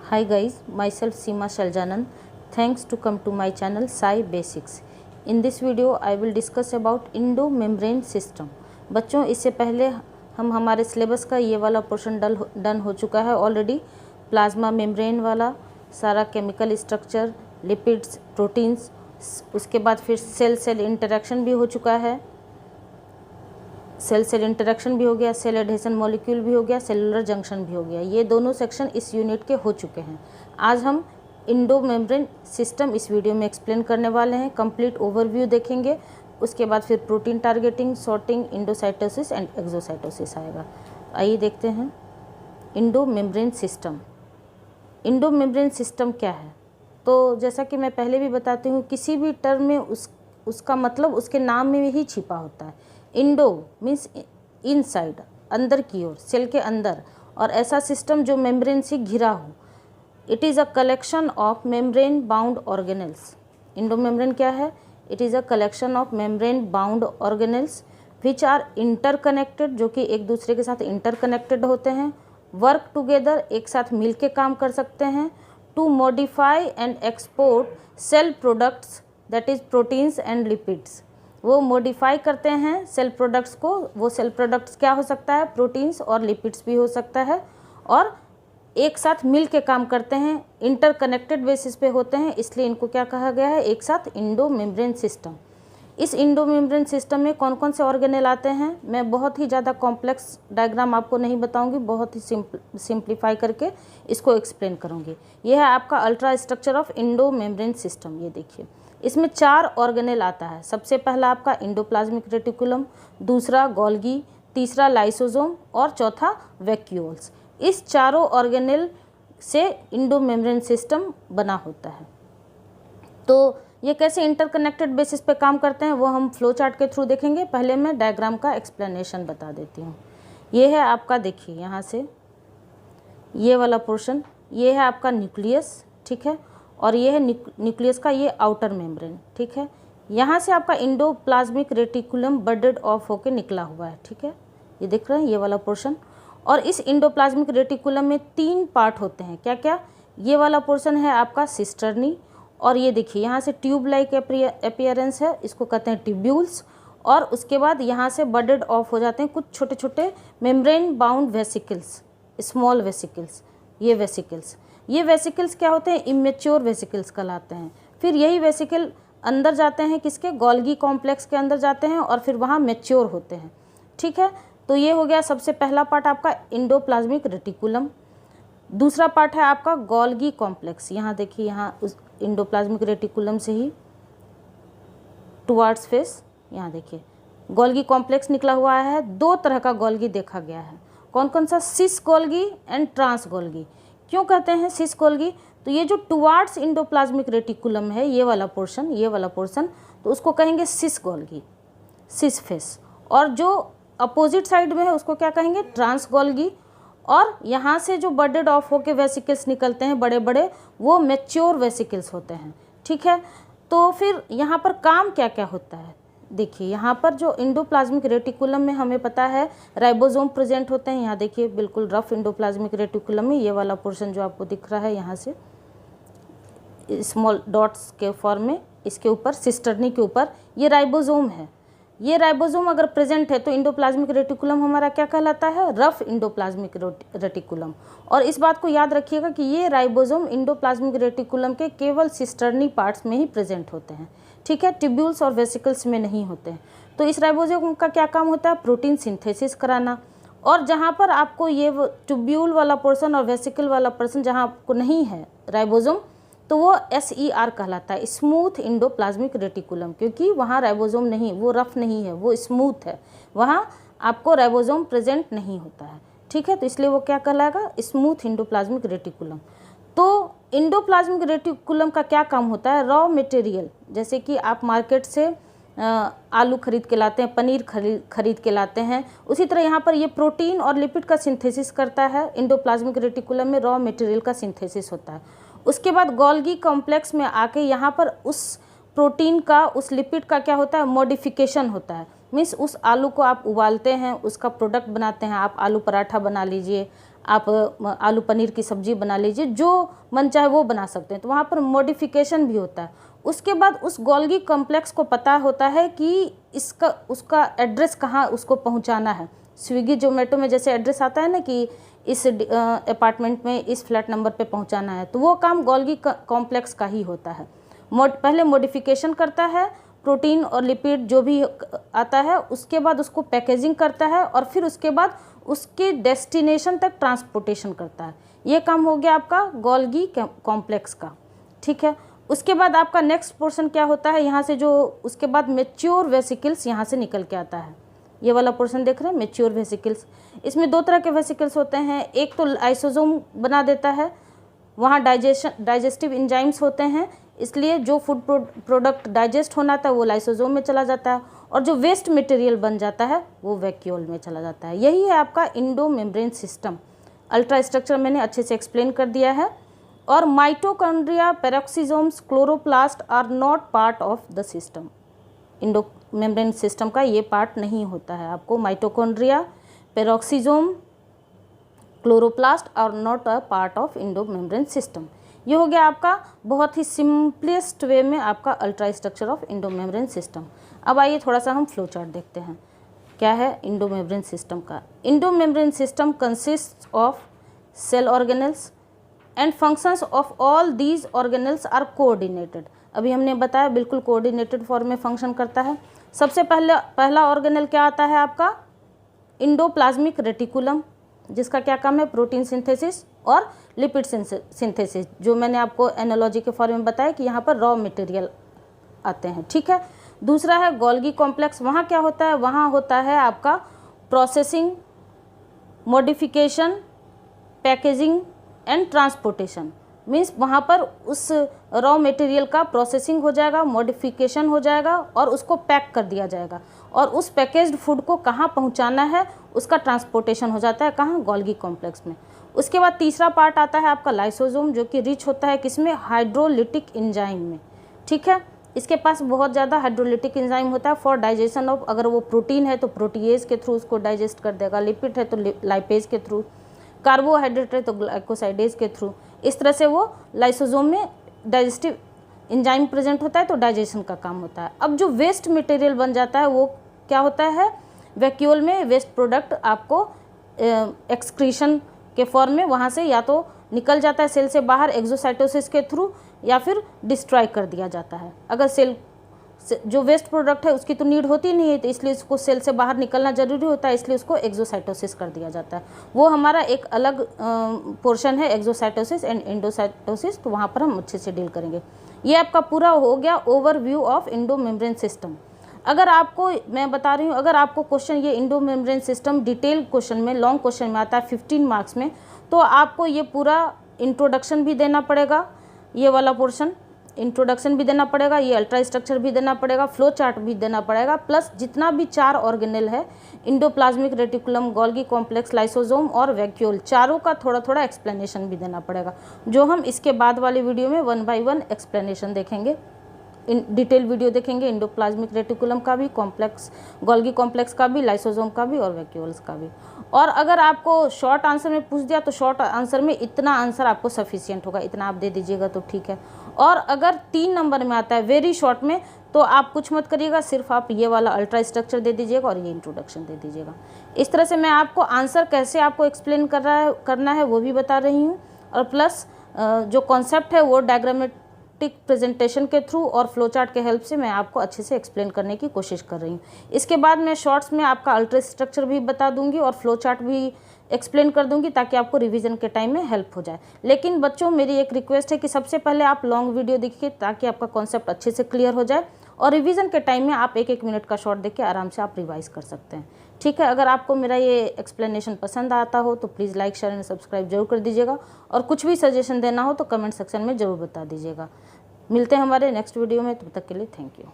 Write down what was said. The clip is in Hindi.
Hi guys, myself Seema Shaljanand. Thanks to come to my channel Sai Basics. In this video I will discuss about endomembrane system. बच्चों, इससे पहले हम हमारे सिलेबस का ये वाला पोर्शन डन हो चुका है ऑलरेडी। प्लाज्मा मेम्ब्रेन वाला सारा केमिकल स्ट्रक्चर, लिपिड्स, प्रोटीन्स, उसके बाद फिर सेल सेल इंटरेक्शन भी हो चुका है। सेल सेल इंटरेक्शन भी हो गया, सेल एडहेशन मॉलिक्यूल भी हो गया, सेलुलर जंक्शन भी हो गया। ये दोनों सेक्शन इस यूनिट के हो चुके हैं। आज हम इंडोमेम्ब्रेन सिस्टम इस वीडियो में एक्सप्लेन करने वाले हैं। कंप्लीट ओवरव्यू देखेंगे, उसके बाद फिर protein targeting, sorting, endocytosis and exocytosis आएगा। आइए देखते हैं इंडोमेम्ब्रेन सिस्टम। इंडोमेम्ब्रेन सिस्टम क्या है? तो जैसा कि मैं पहले भी बताती हूँ, किसी भी टर्म में उसका मतलब उसके नाम में ही छिपा होता है। इंडो मीन्स इनसाइड, अंदर की ओर, सेल के अंदर, और ऐसा सिस्टम जो मेम्ब्रेन से घिरा हो। It is a collection of membrane bound organelles. Endomembrane क्या है? It is a collection of membrane bound organelles which are interconnected, जो कि एक दूसरे के साथ इंटरकनेक्टेड होते हैं। वर्क टुगेदर, एक साथ मिल के काम कर सकते हैं। To modify and export cell products, that is proteins and lipids. वो मॉडिफाई करते हैं सेल प्रोडक्ट्स को। वो सेल प्रोडक्ट्स क्या हो सकता है? प्रोटीन्स और लिपिड्स भी हो सकता है, और एक साथ मिल के काम करते हैं, इंटरकनेक्टेड बेसिस पे होते हैं, इसलिए इनको क्या कहा गया है? एक साथ इंडोमेम्ब्रेन सिस्टम। इस इंडोमेम्ब्रेन सिस्टम में कौन कौन से ऑर्गेनेल आते हैं? मैं बहुत ही ज़्यादा कॉम्प्लेक्स डायग्राम आपको नहीं बताऊंगी, बहुत ही सिंप्लीफाई करके इसको एक्सप्लेन करूंगी। यह है आपका ultra structure of endomembrane system. ये देखिए, इसमें 4 ऑर्गेनेल आता है। सबसे पहला आपका इंडोप्लाज्मिक रेटिकुलम, दूसरा गोल्गी, तीसरा लाइसोसोम और चौथा वैक्यूल्स। इस चारों ऑर्गेनेल से इंडोमेम्ब्रेन सिस्टम बना होता है। तो ये कैसे इंटरकनेक्टेड बेसिस पे काम करते हैं वो हम फ्लो चार्ट के थ्रू देखेंगे। पहले मैं डायग्राम का एक्सप्लेनेशन बता देती हूँ। ये है आपका, देखिए यहाँ से ये वाला पोर्शन, ये है आपका न्यूक्लियस, ठीक है, और ये है न्यूक्लियस का ये आउटर मेम्ब्रेन, ठीक है। यहाँ से आपका इंडोप्लाज्मिक रेटिकुलम बर्डेड ऑफ होके निकला हुआ है, ठीक है, ये देख रहे हैं ये वाला पोर्शन। और इस इंडोप्लाज्मिक रेटिकुलम में 3 पार्ट होते हैं। क्या क्या? ये वाला पोर्शन है आपका सिस्टर्नी, और ये देखिए यहाँ से ट्यूब लाइक अपीयरेंस है, इसको कहते हैं ट्यूब्यूल्स। और उसके बाद यहाँ से बर्डेड ऑफ हो जाते हैं कुछ छोटे छोटे membrane bound vesicles, small vesicles. ये वेसिकल्स क्या होते हैं? इमेच्योर वेसिकल्स कहलाते हैं। फिर यही वेसिकल अंदर जाते हैं किसके? गोल्गी कॉम्प्लेक्स के अंदर जाते हैं, और फिर वहाँ मैच्योर होते हैं, ठीक है। तो ये हो गया सबसे पहला पार्ट आपका इंडोप्लाज्मिक रेटिकुलम। दूसरा पार्ट है आपका गोल्गी कॉम्प्लेक्स। यहाँ देखिए, यहाँ उस इंडोप्लाज्मिक रेटिकुलम से ही टुवार्ड्स फेस, यहाँ देखिए गोल्गी कॉम्प्लेक्स निकला हुआ है। 2 तरह का गोल्गी देखा गया है। कौन कौन सा? सिस गोल्गी एंड ट्रांस गोल्गी। क्यों कहते हैं सिस गोल्गी? तो ये जो टुवार्ड्स इंडोप्लाज्मिक रेटिकुलम है, ये वाला पोर्शन, तो उसको कहेंगे सिस गोल्गी, सिस फेस। और जो अपोजिट साइड में है उसको क्या कहेंगे? Trans Golgi. और यहाँ से जो बर्डेड ऑफ होके वेसिकल्स निकलते हैं बड़े बड़े, वो मैच्योर वेसिकल्स होते हैं, ठीक है। तो फिर यहाँ पर काम क्या क्या होता है? देखिए, यहाँ पर जो इंडोप्लाज्मिक रेटिकुलम में हमें पता है राइबोसोम प्रेजेंट होते हैं। यहाँ देखिए बिल्कुल रफ इंडोप्लाज्मिक रेटिकुलम में ये वाला पोर्शन जो आपको दिख रहा है यहाँ से स्मॉल डॉट्स के फॉर्म में, इसके ऊपर सिस्टर्नी के ऊपर ये राइबोसोम है। ये राइबोसोम अगर प्रेजेंट है तो इंडोप्लाज्मिक रेटिकुलम हमारा क्या कहलाता है? Rough endoplasmic reticulum. और इस बात को याद रखिएगा कि ये राइबोसोम इंडोप्लाज्मिक रेटिकुलम के केवल सिस्टर्नी पार्ट्स में ही प्रेजेंट होते हैं, ठीक है, ट्यूब्यूल्स और वेसिकल्स में नहीं होते हैं। तो इस राइबोसोम का क्या काम होता है? प्रोटीन सिंथेसिस कराना। और जहाँ पर आपको ये ट्यूब्यूल वाला पोर्शन और वेसिकल वाला पोर्शन जहाँ आपको नहीं है राइबोसोम, तो वो SER कहलाता है, स्मूथ इंडोप्लाज्मिक रेटिकुलम, क्योंकि वहाँ राइबोसोम नहीं, वो रफ नहीं है, वो स्मूथ है, वहाँ आपको राइबोसोम प्रेजेंट नहीं होता है, ठीक है। तो इसलिए वो क्या कहलाएगा? Smooth endoplasmic reticulum. तो इंडोप्लाज्मिक रेटिकुलम का क्या काम होता है? रॉ मटेरियल, जैसे कि आप मार्केट से आलू खरीद के लाते हैं, पनीर खरीद के लाते हैं, उसी तरह यहाँ पर ये प्रोटीन और लिपिड का सिंथेसिस करता है। इंडोप्लाज्मिक रेटिकुलम में रॉ मटेरियल का सिंथेसिस होता है। उसके बाद गोल्गी कॉम्प्लेक्स में आके यहाँ पर उस प्रोटीन का, उस लिपिड का क्या होता है? मॉडिफिकेशन होता है। मीन्स उस आलू को आप उबालते हैं, उसका प्रोडक्ट बनाते हैं। आप आलू पराठा बना लीजिए, आप आलू पनीर की सब्जी बना लीजिए, जो मन चाहे वो बना सकते हैं। तो वहाँ पर मॉडिफिकेशन भी होता है। उसके बाद उस गोल्गी कॉम्प्लेक्स को पता होता है कि उसका एड्रेस कहाँ उसको पहुँचाना है। स्विगी जोमेटो में जैसे एड्रेस आता है ना कि इस अपार्टमेंट में इस फ्लैट नंबर पे पहुँचाना है, तो वो काम गोल्गी कॉम्प्लेक्स का ही होता है। पहले मॉडिफिकेशन करता है, प्रोटीन और लिपिड जो भी आता है, उसके बाद उसको पैकेजिंग करता है और फिर उसके बाद उसके डेस्टिनेशन तक ट्रांसपोर्टेशन करता है। ये काम हो गया आपका गोल्गी कॉम्प्लेक्स का, ठीक है। उसके बाद आपका नेक्स्ट पोर्शन क्या होता है, यहाँ से जो उसके बाद मैच्योर वेसिकल्स यहाँ से निकल के आता है। ये वाला पोर्शन देख रहे हैं, मैच्योर वेसिकल्स। इसमें दो तरह के वेसिकल्स होते हैं, एक तो लाइसोसोम बना देता है, वहाँ डाइजेस्टिव एंजाइम्स होते हैं, इसलिए जो फूड प्रोडक्ट डाइजेस्ट होना था वो लाइसोसोम में चला जाता है, और जो वेस्ट मटेरियल बन जाता है वो वैक्यूल में चला जाता है। यही है आपका endomembrane system. Ultrastructure मैंने अच्छे से एक्सप्लेन कर दिया है। और mitochondria, peroxisomes, chloroplast are not part of the system. Endomembrane system का ये पार्ट नहीं होता है। आपको mitochondria, peroxisome, chloroplast are not a part of endomembrane system. ये हो गया आपका बहुत ही सिंपलेस्ट वे में आपका ultra structure of endomembrane system. अब आइए थोड़ा सा हम फ्लो चार्ट देखते हैं क्या है इंडो मेम्ब्रेन सिस्टम का। Endomembrane system consist of cell organelles and functions of all these organelles are coordinated. अभी हमने बताया बिल्कुल कोऑर्डिनेटेड फॉर्म में फंक्शन करता है। सबसे पहला ऑर्गेनल क्या आता है आपका, इंडोप्लाज्मिक रेटिकुलम, जिसका क्या काम है, प्रोटीन सिंथेसिस और लिपिड सिंथेसिस, जो मैंने आपको एनालॉजी के फॉर्म में बताया कि यहाँ पर रॉ मटेरियल आते हैं, ठीक है। दूसरा है गोल्गी कॉम्प्लेक्स। वहाँ क्या होता है, वहाँ होता है आपका processing, modification, packaging and transportation. Means वहाँ पर उस रॉ मटेरियल का प्रोसेसिंग हो जाएगा, मॉडिफिकेशन हो जाएगा और उसको पैक कर दिया जाएगा, और उस पैकेज्ड फूड को कहाँ पहुँचाना है उसका ट्रांसपोर्टेशन हो जाता है, कहाँ, गोल्गी कॉम्प्लेक्स में। उसके बाद तीसरा पार्ट आता है आपका लाइसोसोम, जो कि रिच होता है किसमें, हाइड्रोलिटिक एंजाइम में, ठीक है। इसके पास बहुत ज़्यादा हाइड्रोलिटिक एंजाइम होता है फॉर डाइजेशन ऑफ, अगर वो प्रोटीन है तो प्रोटीएज के थ्रू उसको डाइजेस्ट कर देगा, लिपिड है तो लाइपेज के थ्रू, कार्बोहाइड्रेट है तो ग्लाइकोसाइडेज के थ्रू। इस तरह से वो लाइसोसोम में डाइजेस्टिव एंजाइम प्रेजेंट होता है तो डाइजेशन का काम होता है। अब जो वेस्ट मटेरियल बन जाता है वो क्या होता है, वैक्यूल में वेस्ट प्रोडक्ट आपको एक्सक्रीशन के फॉर्म में वहाँ से या तो निकल जाता है सेल से बाहर एक्सोसाइटोसिस के थ्रू, या फिर डिस्ट्रॉय कर दिया जाता है। अगर सेल जो वेस्ट प्रोडक्ट है उसकी तो नीड होती नहीं है, तो इसलिए उसको सेल से बाहर निकलना जरूरी होता है, इसलिए उसको एक्सोसाइटोसिस कर दिया जाता है। वो हमारा एक अलग पोर्शन है, एक्सोसाइटोसिस एंड एंडोसाइटोसिस, तो वहाँ पर हम अच्छे से डील करेंगे। ये आपका पूरा हो गया overview of endomembrane system. अगर आपको, मैं बता रही हूँ, अगर आपको क्वेश्चन ये Indo membrane system detail question में, लॉन्ग क्वेश्चन में आता है 15 मार्क्स में, तो आपको ये पूरा इंट्रोडक्शन भी देना पड़ेगा, ये वाला पोर्शन इंट्रोडक्शन भी देना पड़ेगा, ये अल्ट्रा स्ट्रक्चर भी देना पड़ेगा, फ्लो चार्ट भी देना पड़ेगा, प्लस जितना भी 4 ऑर्गेनेल है, endoplasmic reticulum, Golgi complex, lysosome और वैक्यूल, चारों का थोड़ा थोड़ा एक्सप्लेनेशन भी देना पड़ेगा, जो हम इसके बाद वाली वीडियो में 1 बाय 1 एक्सप्लेनेशन देखेंगे, इन डिटेल वीडियो देखेंगे, इंडोप्लाज्मिक रेटिकुलम का भी, कॉम्प्लेक्स, गोल्गी कॉम्प्लेक्स का भी, लाइसोसोम का भी और वैक्यूल्स का भी। और अगर आपको शॉर्ट आंसर में पूछ दिया तो शॉर्ट आंसर में इतना आंसर आपको सफिशिएंट होगा, इतना आप दे दीजिएगा तो ठीक है। और अगर 3 नंबर में आता है वेरी शॉर्ट में, तो आप कुछ मत करिएगा, सिर्फ आप ये वाला अल्ट्रा स्ट्रक्चर दे दीजिएगा और ये इंट्रोडक्शन दे दीजिएगा। इस तरह से मैं आपको आंसर कैसे आपको एक्सप्लेन करना है वो भी बता रही हूँ, और प्लस जो कॉन्सेप्ट है वो डायग्रामेटिक प्रेजेंटेशन के थ्रू और फ्लो चार्ट के हेल्प से मैं आपको अच्छे से एक्सप्लेन करने की कोशिश कर रही हूँ। इसके बाद मैं शॉर्ट्स में आपका अल्ट्रा स्ट्रक्चर भी बता दूंगी और फ्लो चार्ट भी एक्सप्लेन कर दूंगी, ताकि आपको रिवीजन के टाइम में हेल्प हो जाए। लेकिन बच्चों, मेरी एक रिक्वेस्ट है कि सबसे पहले आप लॉन्ग वीडियो देखिए, ताकि आपका कॉन्सेप्ट अच्छे से क्लियर हो जाए, और रिवीजन के टाइम में आप 1-1 मिनट का शॉर्ट देख के आराम से आप रिवाइज कर सकते हैं, ठीक है। अगर आपको मेरा ये एक्सप्लेनेशन पसंद आता हो तो please like, share and subscribe जरूर कर दीजिएगा, और कुछ भी सजेशन देना हो तो कमेंट सेक्शन में ज़रूर बता दीजिएगा। मिलते हैं हमारे नेक्स्ट वीडियो में, तब तक के लिए थैंक यू।